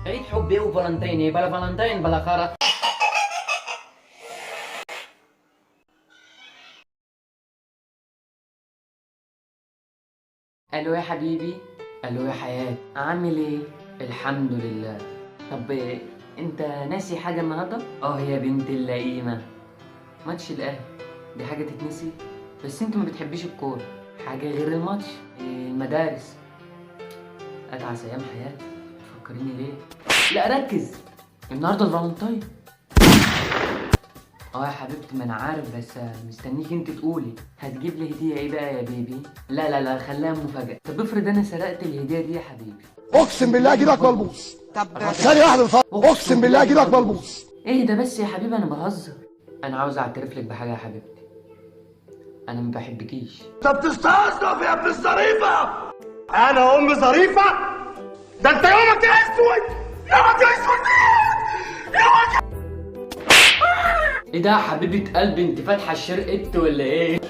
عيد حب ايه وفالنتين ايه؟ بلا فالنتين بلا خرا. الو يا حبيبي، الو يا حياتي، عامل ايه؟ الحمد لله. طب انت ناسي حاجه النهارده؟ يا بنت اللئيمه، ماتش الاهلي دي حاجه تتنسي؟ بس انت ما بتحبيش الكوره. حاجه غير الماتش، المدارس، اتعس ايام حياتي. فكريني ليه؟ لا ركز، النهارده الفالنتين. يا حبيبتي، ما انا عارف، بس مستنيك انت تقولي هتجيب لي هديه ايه بقى يا بيبي. لا خليها مفاجاه. طب افرض انا سرقت الهديه دي يا حبيبي. اقسم بالله اجيبك ملبوس. طب ثانيه واحده بس، اقسم بالله اجيبك ملبوس. ايه ده بس يا حبيبي، انا بهزر. انا عاوز اعترف لك بحاجه يا حبيبتي، انا ما بحبكيش. انت بتستظرف يا ابن الظريفه. انا ام ظريفه؟ ده انت يومك اسود، يومك اسود، يومك. ايه ده يا حبيبه قلبي، انت فاتحه الشرقت ولا ايه؟